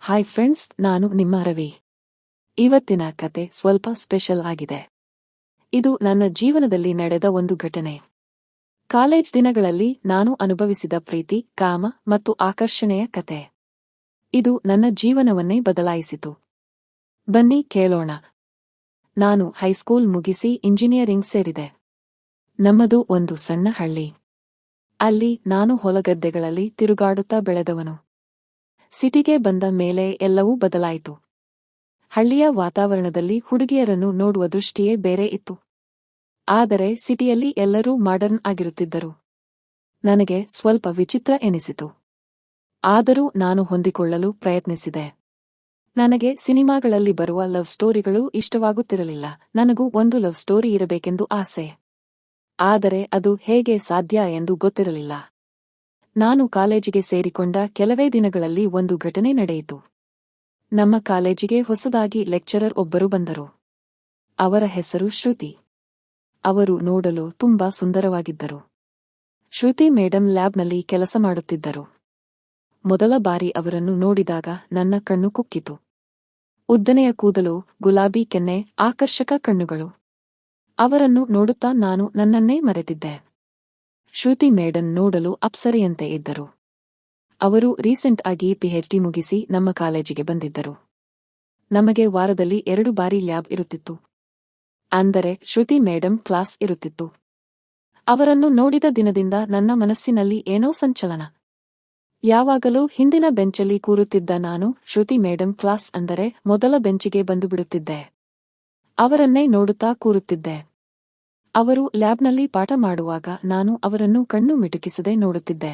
Hi friends, ನಾನು ನಿಮ್ಮ ರವಿ. ಇವತ್ತಿನ ಕತೆ ಸ್ವಲ್ಪ ಸ್ಪೆಷಲ್ ಆಗಿದೆ. ಇದು ನನ್ನ ಜೀವನದಲ್ಲಿ ನಡೆದ ಒಂದು ಘಟನೆ. ಕಾಲೇಜ್ ದಿನಗಳಲ್ಲಿ ನಾನು ಅನುಭವಿಸಿದ ಪ್ರೀತಿ, ಕಾಮ ಮತ್ತು ಆಕರ್ಷಣೆಯ ಕತೆ. ಇದು ನನ್ನ ಜೀವನವನ್ನೇ ಬದಲಾಯಿಸಿತು. ಬನ್ನಿ ಕೇಳೋಣ. ನಾನು ಹೈಸ್ಕೂಲ್ ಮುಗಿಸಿ ಇಂಜಿನಿಯರಿಂಗ್ ಸೇರಿದೆ. ನಮ್ಮದು ಒಂದು ಸಣ್ಣ ಹಳ್ಳಿ. ಅಲ್ಲಿ ನಾನು ಹೊಲಗದ್ದೆಗಳಲ್ಲಿ ತಿರುಗಾಡುತ್ತಾ ಬೆಳೆದವನು. ಸಿಟಿಗೆ ಬಂದ ಮೇಲೆ ಎಲ್ಲವೂ ಬದಲಾಯಿತು. ಹಳ್ಳಿಯ ವಾತಾವರಣದಲ್ಲಿ ಹುಡುಗಿಯರನ್ನು ನೋಡುವ ದೃಷ್ಟಿಯೇ ಬೇರೆ ಇತ್ತು. ಆದರೆ ಸಿಟಿಯಲ್ಲಿ ಎಲ್ಲರೂ ಮಾಡರ್ನ್ ಆಗಿರುತ್ತಿದ್ದರು. ನನಗೆ ಸ್ವಲ್ಪ ವಿಚಿತ್ರ ಎನಿಸಿತು. ಆದರೂ ನಾನು ಹೊಂದಿಕೊಳ್ಳಲು ಪ್ರಯತ್ನಿಸಿದೆ. ನನಗೆ ಸಿನಿಮಾಗಳಲ್ಲಿ ಬರುವ ಲವ್ ಸ್ಟೋರಿಗಳು ಇಷ್ಟವಾಗುತ್ತಿರಲಿಲ್ಲ. ನನಗೂ ಒಂದು ಲವ್ ಸ್ಟೋರಿ ಇರಬೇಕೆಂದು ಆಸೆ. ಆದರೆ ಅದು ಹೇಗೆ ಸಾಧ್ಯ ಎಂದು ಗೊತ್ತಿರಲಿಲ್ಲ. ನಾನು ಕಾಲೇಜಿಗೆ ಸೇರಿಕೊಂಡ ಕೆಲವೇ ದಿನಗಳಲ್ಲಿ ಒಂದು ಘಟನೆ ನಡೆಯಿತು. ನಮ್ಮ ಕಾಲೇಜಿಗೆ ಹೊಸದಾಗಿ ಲೆಕ್ಚರರ್ ಒಬ್ಬರು ಬಂದರು. ಅವರ ಹೆಸರು ಶ್ರುತಿ. ಅವರು ನೋಡಲು ತುಂಬಾ ಸುಂದರವಾಗಿದ್ದರು. ಶ್ರುತಿ ಮೇಡಂ ಲ್ಯಾಬ್ನಲ್ಲಿ ಕೆಲಸ ಮಾಡುತ್ತಿದ್ದರು. ಮೊದಲ ಬಾರಿ ಅವರನ್ನು ನೋಡಿದಾಗ ನನ್ನ ಕಣ್ಣು ಕುಕ್ಕಿತು. ಉದ್ದನೆಯ ಕೂದಲು, ಗುಲಾಬಿ ಕೆನ್ನೆ, ಆಕರ್ಷಕ ಕಣ್ಣುಗಳು. ಅವರನ್ನು ನೋಡುತ್ತಾ ನಾನು ನನ್ನನ್ನೇ ಮರೆತಿದ್ದೆ. ಶ್ರುತಿ ಮೇಡಂ ನೋಡಲು ಅಪ್ಸರೆಯಂತೆ ಇದ್ದರು. ಅವರು ರೀಸೆಂಟ್ ಆಗಿ ಪಿಎಚ್ಡಿ ಮುಗಿಸಿ ನಮ್ಮ ಕಾಲೇಜಿಗೆ ಬಂದಿದ್ದರು. ನಮಗೆ ವಾರದಲ್ಲಿ 2 ಬಾರಿ ಲ್ಯಾಬ್ ಇರುತ್ತಿತ್ತು. ಅಂದರೆ ಶ್ರುತಿ ಮೇಡಂ ಕ್ಲಾಸ್ ಇರುತ್ತಿತ್ತು. ಅವರನ್ನು ನೋಡಿದ ದಿನದಿಂದ ನನ್ನ ಮನಸ್ಸಿನಲ್ಲಿ ಏನೋ ಸಂಚಲನ. ಯಾವಾಗಲೂ ಹಿಂದಿನ ಬೆಂಚಲ್ಲಿ ಕೂರುತ್ತಿದ್ದ ನಾನು ಶ್ರುತಿ ಮೇಡಂ ಕ್ಲಾಸ್ ಅಂದರೆ ಮೊದಲ ಬೆಂಚಿಗೆ ಬಂದುಬಿಡುತ್ತಿದ್ದೆ. ಅವರನ್ನೇ ನೋಡುತ್ತಾ ಕೂರುತ್ತಿದ್ದೆ. ಅವರು ಲ್ಯಾಬ್ನಲ್ಲಿ ಪಾಠ ಮಾಡುವಾಗ ನಾನು ಅವರನ್ನು ಕಣ್ಣು ಮಿಟುಕಿಸದೆ ನೋಡುತ್ತಿದ್ದೆ.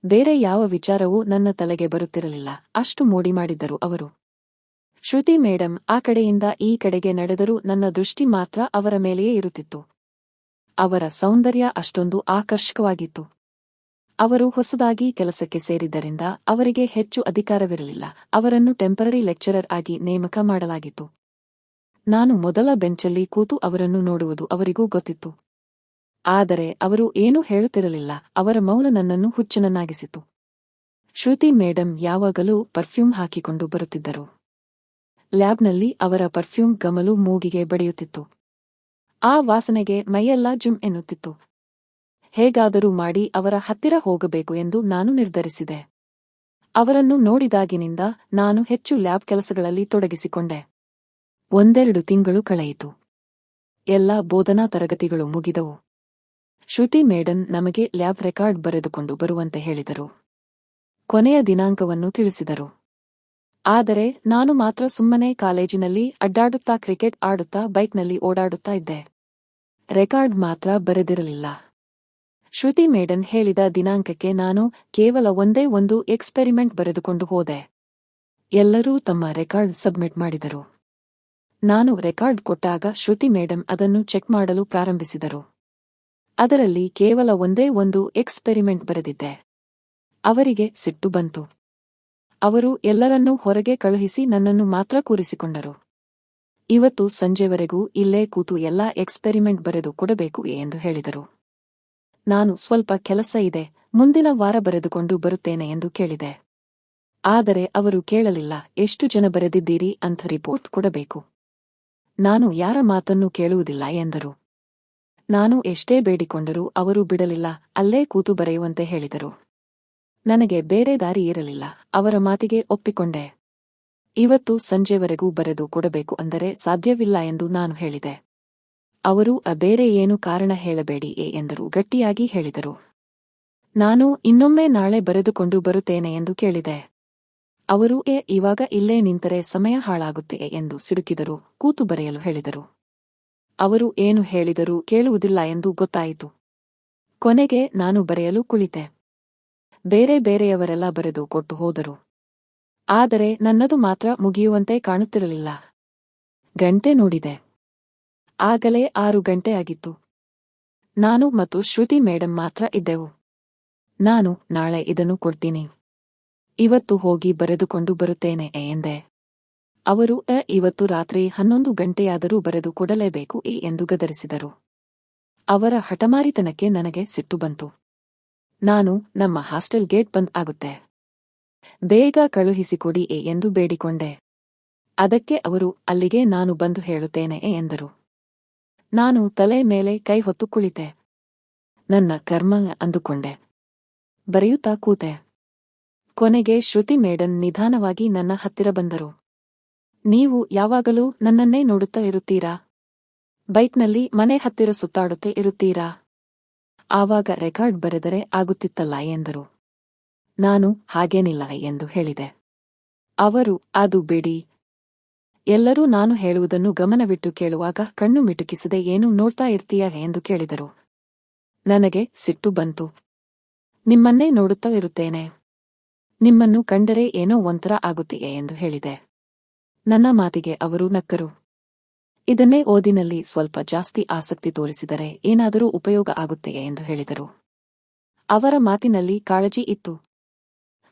ಬೇರೆ ಯಾವ ವಿಚಾರವೂ ನನ್ನ ತಲೆಗೆ ಬರುತ್ತಿರಲಿಲ್ಲ. ಅಷ್ಟು ಮೋಡಿ ಮಾಡಿದ್ದರು ಅವರು. ಶ್ರುತಿ ಮೇಡಂ ಆ ಕಡೆಯಿಂದ ಈ ಕಡೆಗೆ ನಡೆದರೂ ನನ್ನ ದೃಷ್ಟಿ ಮಾತ್ರ ಅವರ ಮೇಲೆಯೇ ಇರುತ್ತಿತ್ತು. ಅವರ ಸೌಂದರ್ಯ ಅಷ್ಟೊಂದು ಆಕರ್ಷಕವಾಗಿತ್ತು. ಅವರು ಹೊಸದಾಗಿ ಕೆಲಸಕ್ಕೆ ಸೇರಿದ್ದರಿಂದ ಅವರಿಗೆ ಹೆಚ್ಚು ಅಧಿಕಾರವಿರಲಿಲ್ಲ. ಅವರನ್ನು ಟೆಂಪರರಿ ಲೆಕ್ಚರರ್ ಆಗಿ ನೇಮಕ ಮಾಡಲಾಗಿತ್ತು. ನಾನು ಮೊದಲ ಬೆಂಚಲ್ಲಿ ಕೂತು ಅವರನ್ನು ನೋಡುವುದು ಅವರಿಗೂ ಗೊತ್ತಿತ್ತು. ಆದರೆ ಅವರು ಏನೂ ಹೇಳುತ್ತಿರಲಿಲ್ಲ. ಅವರ ಮೌನ ನನ್ನನ್ನು ಹುಚ್ಚನನ್ನಾಗಿಸಿತು. ಶ್ರುತಿ ಮೇಡಂ ಯಾವಾಗಲೂ ಪರ್ಫ್ಯೂಮ್ ಹಾಕಿಕೊಂಡು ಬರುತ್ತಿದ್ದರು. ಲ್ಯಾಬ್ನಲ್ಲಿ ಅವರ ಪರ್ಫ್ಯೂಮ್ ಗಮಲು ಮೂಗಿಗೆ ಬಡಿಯುತ್ತಿತ್ತು. ಆ ವಾಸನೆಗೆ ಮೈಯೆಲ್ಲ ಜುಮ್ ಎನ್ನುತ್ತಿತ್ತು. ಹೇಗಾದರೂ ಮಾಡಿ ಅವರ ಹತ್ತಿರ ಹೋಗಬೇಕು ಎಂದು ನಾನು ನಿರ್ಧರಿಸಿದೆ. ಅವರನ್ನು ನೋಡಿದಾಗಿನಿಂದ ನಾನು ಹೆಚ್ಚು ಲ್ಯಾಬ್ ಕೆಲಸಗಳಲ್ಲಿ ತೊಡಗಿಸಿಕೊಂಡೆ. 1-2 ತಿಂಗಳು ಕಳೆಯಿತು. ಎಲ್ಲ ಬೋಧನಾ ತರಗತಿಗಳು ಮುಗಿದವು. ಶ್ರುತಿ ಮೇಡಂ ನಮಗೆ ಲ್ಯಾಬ್ ರೆಕಾರ್ಡ್ ಬರೆದುಕೊಂಡು ಬರುವಂತೆ ಹೇಳಿದರು. ಕೊನೆಯ ದಿನಾಂಕವನ್ನು ತಿಳಿಸಿದರು. ಆದರೆ ನಾನು ಮಾತ್ರ ಸುಮ್ಮನೆ ಕಾಲೇಜಿನಲ್ಲಿ ಅಡ್ಡಾಡುತ್ತಾ ಕ್ರಿಕೆಟ್ ಆಡುತ್ತಾ ಬೈಕ್ನಲ್ಲಿ ಓಡಾಡುತ್ತಾ ಇದ್ದೆ. ರೆಕಾರ್ಡ್ ಮಾತ್ರ ಬರೆದಿರಲಿಲ್ಲ. ಶ್ರುತಿ ಮೇಡಂ ಹೇಳಿದ ದಿನಾಂಕಕ್ಕೆ ನಾನು ಕೇವಲ ಒಂದೇ ಒಂದು ಎಕ್ಸ್ಪೆರಿಮೆಂಟ್ ಬರೆದುಕೊಂಡು ಹೋದೆ. ಎಲ್ಲರೂ ತಮ್ಮ ರೆಕಾರ್ಡ್ ಸಬ್ಮಿಟ್ ಮಾಡಿದರು. ನಾನು ರೆಕಾರ್ಡ್ ಕೊಟ್ಟಾಗ ಶ್ರುತಿ ಮೇಡಂ ಅದನ್ನು ಚೆಕ್ ಮಾಡಲು ಪ್ರಾರಂಭಿಸಿದರು. ಅದರಲ್ಲಿ ಕೇವಲ ಒಂದೇ ಒಂದು ಎಕ್ಸ್ಪೆರಿಮೆಂಟ್ ಬರೆದಿದ್ದೆ. ಅವರಿಗೆ ಸಿಟ್ಟು ಬಂತು. ಅವರು ಎಲ್ಲರನ್ನೂ ಹೊರಗೆ ಕಳುಹಿಸಿ ನನ್ನನ್ನು ಮಾತ್ರ ಕೂರಿಸಿಕೊಂಡರು. ಇವತ್ತು ಸಂಜೆವರೆಗೂ ಇಲ್ಲೇ ಕೂತು ಎಲ್ಲಾ ಎಕ್ಸ್ಪೆರಿಮೆಂಟ್ ಬರೆದು ಕೊಡಬೇಕು ಎಂದು ಹೇಳಿದರು. ನಾನು ಸ್ವಲ್ಪ ಕೆಲಸ ಇದೆ, ಮುಂದಿನ ವಾರ ಬರೆದುಕೊಂಡು ಬರುತ್ತೇನೆ ಎಂದು ಕೇಳಿದೆ. ಆದರೆ ಅವರು ಕೇಳಲಿಲ್ಲ. ಎಷ್ಟು ಜನ ಬರೆದಿದ್ದೀರಿ ಅಂತ ರಿಪೋರ್ಟ್ ಕೊಡಬೇಕು. ನಾನು ಯಾರ ಮಾತನ್ನೂ ಕೇಳುವುದಿಲ್ಲ ಎಂದರು. ನಾನು ಎಷ್ಟೇ ಬೇಡಿಕೊಂಡರೂ ಅವರು ಬಿಡಲಿಲ್ಲ. ಅಲ್ಲೇ ಕೂತು ಬರೆಯುವಂತೆ ಹೇಳಿದರು. ನನಗೆ ಬೇರೆ ದಾರಿ ಇರಲಿಲ್ಲ. ಅವರ ಮಾತಿಗೆ ಒಪ್ಪಿಕೊಂಡೆ. ಇವತ್ತು ಸಂಜೆವರೆಗೂ ಬರೆದು ಕೊಡಬೇಕು ಅಂದರೆ ಸಾಧ್ಯವಿಲ್ಲ ಎಂದು ನಾನು ಹೇಳಿದೆ. ಅವರು ಬೇರೆ ಏನು ಕಾರಣ ಹೇಳಬೇಡಿ ಎಂದರು. ಗಟ್ಟಿಯಾಗಿ ಹೇಳಿದರು. ನಾನು ಇನ್ನೊಮ್ಮೆ ನಾಳೆ ಬರೆದುಕೊಂಡು ಬರುತ್ತೇನೆ ಎಂದು ಕೇಳಿದೆ. ಅವರು ಇವಾಗ ಇಲ್ಲೇ ನಿಂತರೆ ಸಮಯ ಹಾಳಾಗುತ್ತೆ ಎಂದು ಸಿಡುಕಿದರು. ಕೂತು ಬರೆಯಲು ಹೇಳಿದರು. ಅವರು ಏನು ಹೇಳಿದರೂ ಕೇಳುವುದಿಲ್ಲ ಎಂದು ಗೊತ್ತಾಯಿತು. ಕೊನೆಗೆ ನಾನು ಬರೆಯಲು ಕುಳಿತೆ. ಬೇರೆ ಬೇರೆಯವರೆಲ್ಲ ಬರೆದು ಕೊಟ್ಟು ಹೋದರು. ಆದರೆ ನನ್ನದು ಮಾತ್ರ ಮುಗಿಯುವಂತೆ ಕಾಣುತ್ತಿರಲಿಲ್ಲ. ಗಂಟೆ ನೋಡಿದೆ. ಆಗಲೇ 6 ಗಂಟೆ ಆಗಿತ್ತು. ನಾನು ಮತ್ತು ಶ್ರುತಿ ಮೇಡಂ ಮಾತ್ರ ಇದ್ದೆವು. ನಾನು ನಾಳೆ ಇದನ್ನು ಕೊಡ್ತೀನಿ. ಇವತ್ತು ಹೋಗಿ ಬರೆದುಕೊಂಡು ಬರುತ್ತೇನೆ ಎಂದೆ. ಅವರು ಇವತ್ತು ರಾತ್ರಿ 11 ಗಂಟೆಯಾದರೂ ಬರೆದು ಕೊಡಲೇಬೇಕು ಎಂದು ಗದರಿಸಿದರು. ಅವರ ಹಠಮಾರಿತನಕ್ಕೆ ನನಗೆ ಸಿಟ್ಟು ಬಂತು. ನಾನು ನಮ್ಮ ಹಾಸ್ಟೆಲ್ ಗೇಟ್ ಬಂದ್ ಆಗುತ್ತೆ. ಬೇಗ ಕಳುಹಿಸಿಕೊಡಿ ಎಂದು ಬೇಡಿಕೊಂಡೆ. ಅದಕ್ಕೆ ಅವರು ಅಲ್ಲಿಗೆ ನಾನು ಬಂದು ಹೇಳುತ್ತೇನೆ ಎಂದರು. ನಾನು ತಲೆ ಮೇಲೆ ಕೈ ಹೊತ್ತು ಕುಳಿತೆ. ನನ್ನ ಕರ್ಮ ಅಂದುಕೊಂಡೆ. ಬರೆಯುತ್ತಾ ಕೂತೆ. ಕೊನೆಗೆ ಶ್ರುತಿ ಮೇಡಮ್ ನಿಧಾನವಾಗಿ ನನ್ನ ಹತ್ತಿರ ಬಂದರು. ನೀವು ಯಾವಾಗಲೂ ನನ್ನನ್ನೇ ನೋಡುತ್ತಾ ಇರುತ್ತೀರಾ? ಬೈಕ್ನಲ್ಲಿ ಮನೆ ಹತ್ತಿರ ಸುತ್ತಾಡುತ್ತೇ ಇರುತ್ತೀರಾ? ಆವಾಗ ರೆಕಾರ್ಡ್ ಬರೆದರೆ ಆಗುತ್ತಿತ್ತಲ್ಲ ಎಂದರು. ನಾನು ಹಾಗೇನಿಲ್ಲ ಎಂದು ಹೇಳಿದೆ. ಅವರು ಅದು ಬಿಡಿ. ಎಲ್ಲರೂ ನಾನು ಹೇಳುವುದನ್ನು ಗಮನವಿಟ್ಟು ಕೇಳುವಾಗ ಕಣ್ಣು ಮಿಟುಕಿಸದೆ ಏನು ನೋಡ್ತಾ ಇರ್ತೀಯ ಎಂದು ಕೇಳಿದರು. ನನಗೆ ಸಿಟ್ಟು ಬಂತು. ನಿಮ್ಮನ್ನೇ ನೋಡುತ್ತಾ ಇರುತ್ತೇನೆ. ನಿಮ್ಮನ್ನು ಕಂಡರೆ ಏನೋ ಒಂಥರ ಆಗುತ್ತೀಯೆ ಎಂದು ಹೇಳಿದೆ. ನನ್ನ ಮಾತಿಗೆ ಅವರು ನಕ್ಕರು. ಇದನ್ನೇ ಓದಿನಲ್ಲಿ ಸ್ವಲ್ಪ ಜಾಸ್ತಿ ಆಸಕ್ತಿ ತೋರಿಸಿದರೆ ಏನಾದರೂ ಉಪಯೋಗ ಆಗುತ್ತೆಯೇ ಎಂದು ಹೇಳಿದರು. ಅವರ ಮಾತಿನಲ್ಲಿ ಕಾಳಜಿ ಇತ್ತು.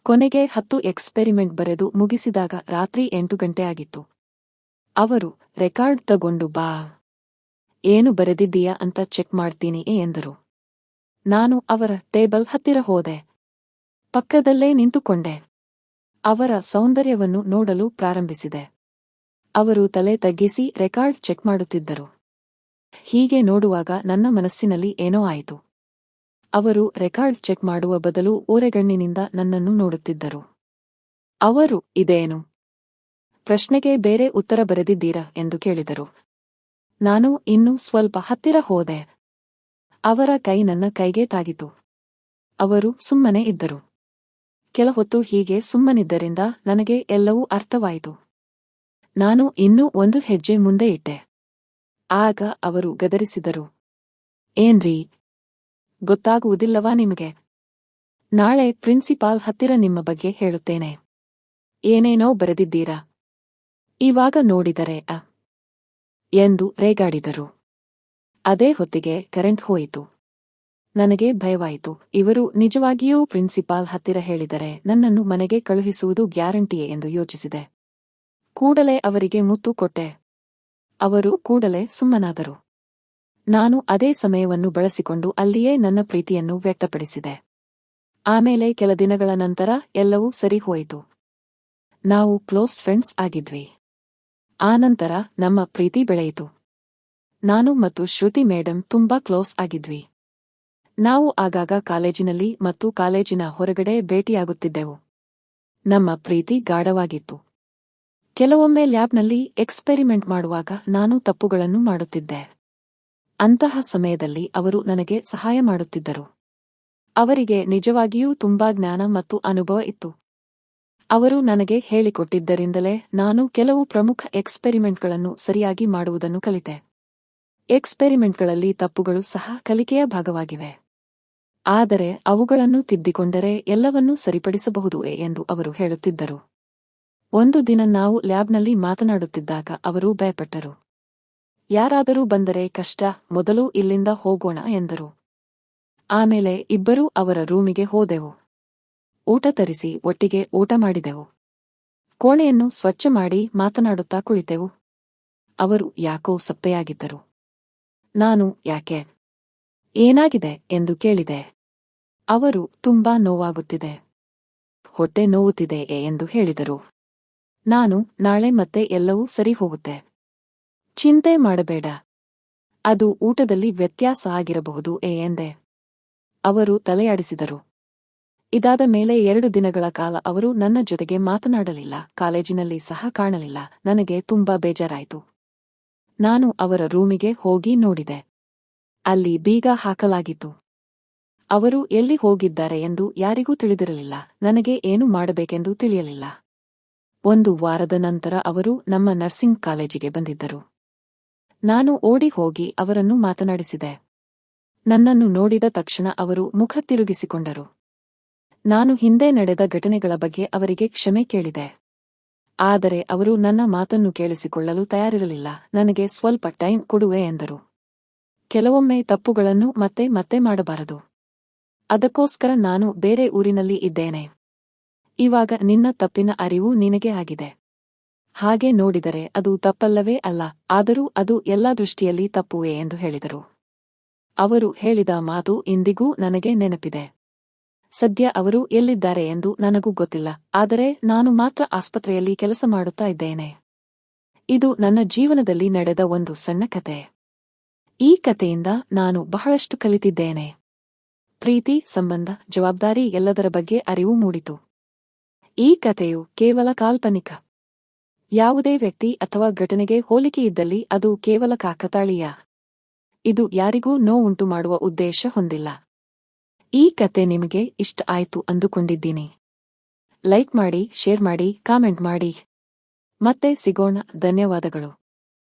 ಕೊನೆಗೆ 10 ಎಕ್ಸ್ಪೆರಿಮೆಂಟ್ ಬರೆದು ಮುಗಿಸಿದಾಗ ರಾತ್ರಿ 8 ಗಂಟೆ ಆಗಿತ್ತು. ಅವರು ರೆಕಾರ್ಡ್ ತಗೊಂಡು ಬಾ. ಏನು ಬರೆದಿದ್ದೀಯಾ ಅಂತ ಚೆಕ್ ಮಾಡ್ತೀನಿ ಎಂದರು. ನಾನು ಅವರ ಟೇಬಲ್ ಹತ್ತಿರ ಹೋದೆ. ಪಕ್ಕದಲ್ಲೇ ನಿಂತುಕೊಂಡೆ. ಅವರ ಸೌಂದರ್ಯವನ್ನು ನೋಡಲು ಪ್ರಾರಂಭಿಸಿದೆ. ಅವರು ತಲೆ ತಗ್ಗಿಸಿ ರೆಕಾರ್ಡ್ ಚೆಕ್ ಮಾಡುತ್ತಿದ್ದರು. ಹೀಗೆ ನೋಡುವಾಗ ನನ್ನ ಮನಸ್ಸಿನಲ್ಲಿ ಏನೋ ಆಯಿತು. ಅವರು ರೆಕಾರ್ಡ್ ಚೆಕ್ ಮಾಡುವ ಬದಲು ಓರೆಗಣ್ಣಿನಿಂದ ನನ್ನನ್ನು ನೋಡುತ್ತಿದ್ದರು. ಅವರು ಇದೇನು? ಪ್ರಶ್ನೆಗೆ ಬೇರೆ ಉತ್ತರ ಬರೆದಿದ್ದೀರಾ ಎಂದು ಕೇಳಿದರು. ನಾನು ಇನ್ನೂ ಸ್ವಲ್ಪ ಹತ್ತಿರ ಹೋದೆ. ಅವರ ಕೈ ನನ್ನ ಕೈಗೆ ತಾಗಿತು. ಅವರು ಸುಮ್ಮನೆ ಇದ್ದರು. ಕೆಲ ಹೊತ್ತು ಹೀಗೆ ಸುಮ್ಮನಿದ್ದರಿಂದ ನನಗೆ ಎಲ್ಲವೂ ಅರ್ಥವಾಯಿತು. ನಾನು ಇನ್ನೂ ಒಂದು ಹೆಜ್ಜೆ ಮುಂದೆ ಇಟ್ಟೆ. ಆಗ ಅವರು ಗದರಿಸಿದರು. ಏನ್ರೀ, ಗೊತ್ತಾಗುವುದಿಲ್ಲವಾ ನಿಮಗೆ? ನಾಳೆ ಪ್ರಿನ್ಸಿಪಾಲ್ ಹತ್ತಿರ ನಿಮ್ಮ ಬಗ್ಗೆ ಹೇಳುತ್ತೇನೆ. ಏನೇನೋ ಬರೆದಿದ್ದೀರಾ. ಇವಾಗ ನೋಡಿದರೆ ಎಂದು ರೇಗಾಡಿದರು. ಅದೇ ಹೊತ್ತಿಗೆ ಕರೆಂಟ್ ಹೋಯಿತು. ನನಗೆ ಭಯವಾಯಿತು. ಇವರು ನಿಜವಾಗಿಯೂ ಪ್ರಿನ್ಸಿಪಾಲ್ ಹತ್ತಿರ ಹೇಳಿದರೆ ನನ್ನನ್ನು ಮನೆಗೆ ಕಳುಹಿಸುವುದು ಗ್ಯಾರಂಟಿಯೇ ಎಂದು ಯೋಚಿಸಿದೆ. ಕೂಡಲೇ ಅವರಿಗೆ ಮುತ್ತು ಕೊಟ್ಟೆ. ಅವರು ಕೂಡಲೇ ಸುಮ್ಮನಾದರು. ನಾನು ಅದೇ ಸಮಯವನ್ನು ಬಳಸಿಕೊಂಡು ಅಲ್ಲಿಯೇ ನನ್ನ ಪ್ರೀತಿಯನ್ನು ವ್ಯಕ್ತಪಡಿಸಿದೆ. ಆಮೇಲೆ ಕೆಲ ದಿನಗಳ ನಂತರ ಎಲ್ಲವೂ ಸರಿ ಹೋಯಿತು. ನಾವು ಕ್ಲೋಸ್ ಫ್ರೆಂಡ್ಸ್ ಆಗಿದ್ವಿ. ಆನಂತರ ನಮ್ಮ ಪ್ರೀತಿ ಬೆಳೆಯಿತು. ನಾನು ಮತ್ತು ಶ್ರುತಿ ಮೇಡಮ್ ತುಂಬಾ ಕ್ಲೋಸ್ ಆಗಿದ್ವಿ. ನಾವು ಆಗಾಗ ಕಾಲೇಜಿನಲ್ಲಿ ಮತ್ತು ಕಾಲೇಜಿನ ಹೊರಗಡೆ ಭೇಟಿಯಾಗುತ್ತಿದ್ದೆವು. ನಮ್ಮ ಪ್ರೀತಿ ಗಾಢವಾಗಿತ್ತು. ಕೆಲವೊಮ್ಮೆ ಲ್ಯಾಬ್ನಲ್ಲಿ ಎಕ್ಸ್ಪೆರಿಮೆಂಟ್ ಮಾಡುವಾಗ ನಾನು ತಪ್ಪುಗಳನ್ನು ಮಾಡುತ್ತಿದ್ದೆ. ಅಂತಹ ಸಮಯದಲ್ಲಿ ಅವರು ನನಗೆ ಸಹಾಯ ಮಾಡುತ್ತಿದ್ದರು. ಅವರಿಗೆ ನಿಜವಾಗಿಯೂ ತುಂಬಾ ಜ್ಞಾನ ಮತ್ತು ಅನುಭವ ಇತ್ತು. ಅವರು ನನಗೆ ಹೇಳಿಕೊಟ್ಟಿದ್ದರಿಂದಲೇ ನಾನು ಕೆಲವು ಪ್ರಮುಖ ಎಕ್ಸ್ಪೆರಿಮೆಂಟ್ಗಳನ್ನು ಸರಿಯಾಗಿ ಮಾಡುವುದನ್ನು ಕಲಿತೆ. ಎಕ್ಸ್ಪೆರಿಮೆಂಟ್ಗಳಲ್ಲಿ ತಪ್ಪುಗಳು ಸಹ ಕಲಿಕೆಯ ಭಾಗವಾಗಿವೆ. ಆದರೆ ಅವುಗಳನ್ನು ತಿದ್ದಿಕೊಂಡರೆ ಎಲ್ಲವನ್ನೂ ಸರಿಪಡಿಸಬಹುದು ಎಂದು ಅವರು ಹೇಳುತ್ತಿದ್ದರು. ಒಂದು ದಿನ ನಾವು ಲ್ಯಾಬ್ನಲ್ಲಿ ಮಾತನಾಡುತ್ತಿದ್ದಾಗ ಅವರು ಭಯಪಟ್ಟರು. ಯಾರಾದರೂ ಬಂದರೆ ಕಷ್ಟ, ಮೊದಲು ಇಲ್ಲಿಂದ ಹೋಗೋಣ ಎಂದರು. ಆಮೇಲೆ ಇಬ್ಬರೂ ಅವರ ರೂಮಿಗೆ ಹೋದೆವು. ಊಟ ತರಿಸಿ ಒಟ್ಟಿಗೆ ಊಟ ಮಾಡಿದೆವು. ಕೋಣೆಯನ್ನು ಸ್ವಚ್ಛ ಮಾಡಿ ಮಾತನಾಡುತ್ತಾ ಕುಳಿತೆವು. ಅವರು ಯಾಕೋ ಸಪ್ಪೆಯಾಗಿದ್ದರು. ನಾನು ಯಾಕೆ? ಏನಾಗಿದೆ ಎಂದು ಕೇಳಿದೆ. ಅವರು ತುಂಬಾ ನೋವಾಗುತ್ತಿದೆ, ಹೊಟ್ಟೆ ನೋವುತ್ತಿದೆ ಎಂದು ಹೇಳಿದರು. ನಾನು ನಾಳೆ ಮತ್ತೆ ಎಲ್ಲವೂ ಸರಿ ಹೋಗುತ್ತೆ, ಚಿಂತೆ ಮಾಡಬೇಡ, ಅದು ಊಟದಲ್ಲಿ ವ್ಯತ್ಯಾಸ ಆಗಿರಬಹುದು ಎಂದೆ. ಅವರು ತಲೆಯಾಡಿಸಿದರು. ಇದಾದ ಮೇಲೆ 2 ದಿನಗಳ ಕಾಲ ಅವರು ನನ್ನ ಜೊತೆಗೆ ಮಾತನಾಡಲಿಲ್ಲ, ಕಾಲೇಜಿನಲ್ಲಿ ಸಹ ಕಾಣಲಿಲ್ಲ. ನನಗೆ ತುಂಬಾ ಬೇಜಾರಾಯಿತು. ನಾನು ಅವರ ರೂಮಿಗೆ ಹೋಗಿ ನೋಡಿದೆ. ಅಲ್ಲಿ ಬೀಗ ಹಾಕಲಾಗಿತ್ತು. ಅವರು ಎಲ್ಲಿ ಹೋಗಿದ್ದಾರೆ ಎಂದು ಯಾರಿಗೂ ತಿಳಿದಿರಲಿಲ್ಲ. ನನಗೆ ಏನು ಮಾಡಬೇಕೆಂದು ತಿಳಿಯಲಿಲ್ಲ. 1 ವಾರದ ನಂತರ ಅವರು ನಮ್ಮ ನರ್ಸಿಂಗ್ ಕಾಲೇಜಿಗೆ ಬಂದಿದ್ದರು. ನಾನು ಓಡಿ ಹೋಗಿ ಅವರನ್ನು ಮಾತನಾಡಿಸಿದೆ. ನನ್ನನ್ನು ನೋಡಿದ ತಕ್ಷಣ ಅವರು ಮುಖ ತಿರುಗಿಸಿಕೊಂಡರು. ನಾನು ಹಿಂದೆ ನಡೆದ ಘಟನೆಗಳ ಬಗ್ಗೆ ಅವರಿಗೆ ಕ್ಷಮೆ ಕೇಳಿದೆ. ಆದರೆ ಅವರು ನನ್ನ ಮಾತನ್ನು ಕೇಳಿಸಿಕೊಳ್ಳಲು ತಯಾರಿರಲಿಲ್ಲ. ನನಗೆ ಸ್ವಲ್ಪ ಟೈಮ್ ಕೊಡುವೆ ಎಂದರು. ಕೆಲವೊಮ್ಮೆ ತಪ್ಪುಗಳನ್ನು ಮತ್ತೆ ಮತ್ತೆ ಮಾಡಬಾರದು. ಅದಕ್ಕೋಸ್ಕರ ನಾನು ಬೇರೆ ಊರಿನಲ್ಲಿ ಇದ್ದೇನೆ. ಇವಾಗ ನಿನ್ನ ತಪ್ಪಿನ ಅರಿವು ನಿನಗೆ ಆಗಿದೆ. ಹಾಗೆ ನೋಡಿದರೆ ಅದು ತಪ್ಪಲ್ಲವೇ ಅಲ್ಲ, ಆದರೂ ಅದು ಎಲ್ಲಾ ದೃಷ್ಟಿಯಲ್ಲಿ ತಪ್ಪುವೆ ಎಂದು ಹೇಳಿದರು. ಅವರು ಹೇಳಿದ ಮಾತು ಇಂದಿಗೂ ನನಗೆ ನೆನಪಿದೆ. ಸದ್ಯ ಅವರು ಎಲ್ಲಿದ್ದಾರೆ ಎಂದು ನನಗೂ ಗೊತ್ತಿಲ್ಲ, ಆದರೆ ನಾನು ಮಾತ್ರ ಆಸ್ಪತ್ರೆಯಲ್ಲಿ ಕೆಲಸ ಮಾಡುತ್ತಾ ಇದ್ದೇನೆ. ಇದು ನನ್ನ ಜೀವನದಲ್ಲಿ ನಡೆದ ಒಂದು ಸಣ್ಣ ಕತೆ. ಈ ಕತೆಯಿಂದ ನಾನು ಬಹಳಷ್ಟು ಕಲಿತಿದ್ದೇನೆ. ಪ್ರೀತಿ, ಸಂಬಂಧ, ಜವಾಬ್ದಾರಿ ಎಲ್ಲದರ ಬಗ್ಗೆ ಅರಿವು ಮೂಡಿತು. ಈ ಕತೆಯು ಕೇವಲ ಕಾಲ್ಪನಿಕ. ಯಾವುದೇ ವ್ಯಕ್ತಿ ಅಥವಾ ಘಟನೆಗೆ ಹೋಲಿಕೆಯಿದ್ದಲ್ಲಿ ಅದು ಕೇವಲ ಕಾಕತಾಳೀಯ. ಇದು ಯಾರಿಗೂ ನೋವುಂಟು ಮಾಡುವ ಉದ್ದೇಶ ಹೊಂದಿಲ್ಲ. ಈ ಕತೆ ನಿಮಗೆ ಇಷ್ಟ ಆಯ್ತು ಅಂದುಕೊಂಡಿದ್ದೀನಿ. ಲೈಕ್ ಮಾಡಿ, ಶೇರ್ ಮಾಡಿ, ಕಾಮೆಂಟ್ ಮಾಡಿ. ಮತ್ತೆ ಸಿಗೋಣ. ಧನ್ಯವಾದಗಳು.